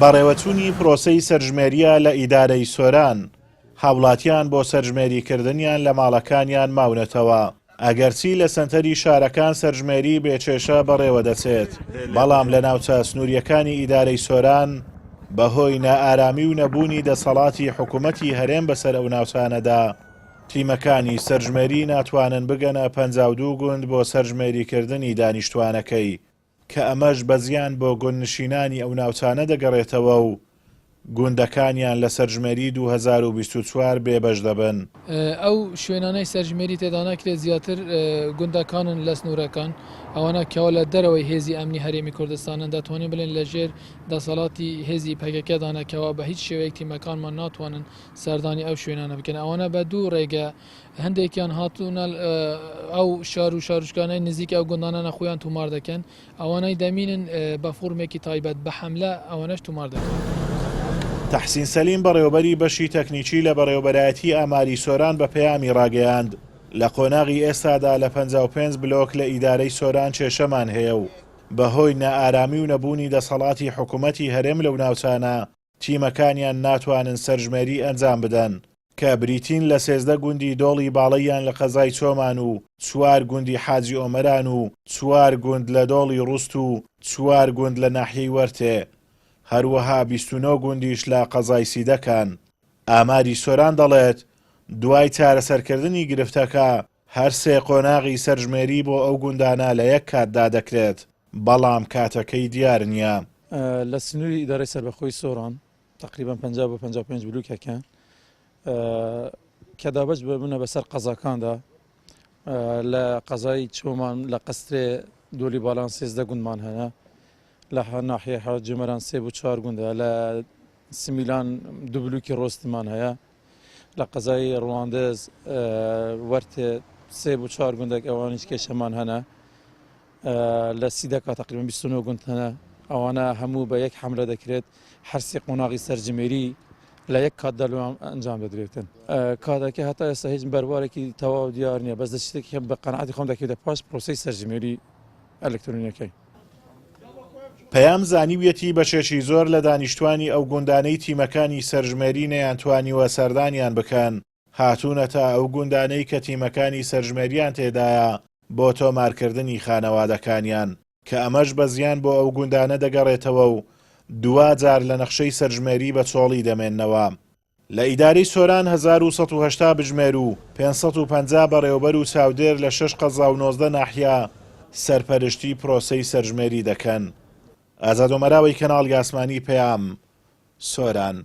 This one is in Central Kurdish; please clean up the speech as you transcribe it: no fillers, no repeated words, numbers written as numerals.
بەڕێوەچوونی پرۆسەی سەرژمێریە لە ئیدارەی سۆران، هاوڵاتیان بۆ سەرژمێریکردنیان لە ماڵەکانیان ماونەتەوە. ئەگەرچی لە سەنتەری شارەکان سەرژمێری بێچێشە بەڕێوە دەچێت، بەڵام لە ناوچە سنووریەکانی ئیدارەی سۆران بەهۆی نائارامی و نەبوونی دەسەڵاتی حکوومەتی هەرێم بەسەر ئەو ناوچانەدا، تیمەکانی سەرژمێری ناتوانن بگەنە 52 گوند بۆ سەرژمێریکردنی دانیشتوانەکەی، کە ئەمەش بەزیان بۆ گوندنشینانی ئەو ناوچانە دەگەڕێتەوە و گوندەکانیان لە سەرژمێری 2024 بێبەش دەبن. ئەو شوێنانەی سەرژمێری تێدا ناکرێت زیاتر گوندەکانن لە سنوورەکان ئەوانە کەەوە لە دەرەوەی هێزی ئەمنی هەرێمی کوردستانن دەتوانین بڵێن لەژێر دەسەڵاتی هێزی پەکەکەدانەکەەوە بە هیچ شێوەیەک تیمەکانمان ناتوانن سەردانی ئەو شوێنانە بکەن. ئەوانە بە دوو ڕێگە هەندێکیان هاتوونە ئەو شار و شارشکانەی نزیک ئەو گوندانە خۆیان تومار دەکەن، ئەوانەی دەمینن بە فورمێکی تایبەت بە حەملە ئەوانەش تومار دەکەن. تەحسین سەلیم بەڕێوەبەری بەشی تەکنیکی لە بەڕێوەبەرایەتی ئاماری سۆران بە پەیامی ڕاگەیاند لە قۆناغی ئێستادا لە 55 بلۆک لە ئیدارەی سۆران کێشەمان هەیە و بەهۆی نائارامی و نەبوونی دەسەڵاتی حکوومەتی هەرێم لەو ناوچانە تیمەکانیان ناتوانن سەرژمێری ئەنجام بدەن، کە بریتین لە 13 گوندی دۆڵی باڵەیان لە قەزای چۆمان و 4 گوندی حاجی ئۆمەران و 4 گوند لە دۆڵی ڕوست و 4 گوند لە ناحیەی وەرتێ، هەروەها 29 گوندیش لە قەزای سیدەکان. ئاماری سۆران دەڵێت دوای چارەسەرکردنی گرفتەکە هەر سێ قۆناغی سەرژمێری بۆ ئەو گوندانە لە یەک کاتدا دەکرێت، بەڵام کاتەکەی دیار نییە. لە سنووری ئیدارەی سەربەخۆی سۆران تقریبا 50 بۆ 55 بلوکەکەن کە دابەش ببوونە بەسەر قەزاکاندا. لە قەزای چۆمان لە قەسترێ دۆلی باڵان 13 گوندمان هەیە، لە ناحیە حاجمەران 3 بۆ 4 گوندە، لە سمیلان 2 بلوکی ڕۆستیمان هەیە، لە قەزای ڕواندز وەرتێ 3 بۆ 4 گوندێک ئەوانیش کێشەمان هەنە، لە سیدەکە تقریبا 29 گوند هەنە. ئەوانە هەموو بە یەک حملە دەکرێت، هەرسی قۆناغی سەرژمێری لە یەک کاتدا ئەنجام دەدرێتن. کاتێکە هەتا ئێستا هیچ بەربارێکی تەواو دیار نییە، بەس دەشتێکی بە قەنعاتی خۆم دەکەوێتە پاش پرۆسەی سەرژمێری ئەلکترۆنیەکەی. پەیام زانیویەتی بەشێکی زۆر لە دانیشتوانی ئەو گوندانەی تیمەکانی سەرژمێری نەیانتوانیوە سەردانیان بکەن هاتوونەتە ئەو گوندانەی کە تیمەکانی سەرژمێریان تێدایە بۆ تۆمارکردنی خانەوادەکانیان، کە ئەمەش بەزیان بۆ ئەو گوندانە دەگەڕێتەوە و دوجار لە نەخشەی سەرژمێری بە چۆڵی دەمێننەوە. لە ئیدارەی سۆران 1180 بژمێر و 550 بەڕێوەبەر و چاودێر لە 6 قەزا و 19 ناحیە سەرپەرشتی پرۆسەی سەرژمێری دەکەن. ئازاد ئۆمەراوی کەناڵی ئاسمانی پەیام، سۆران.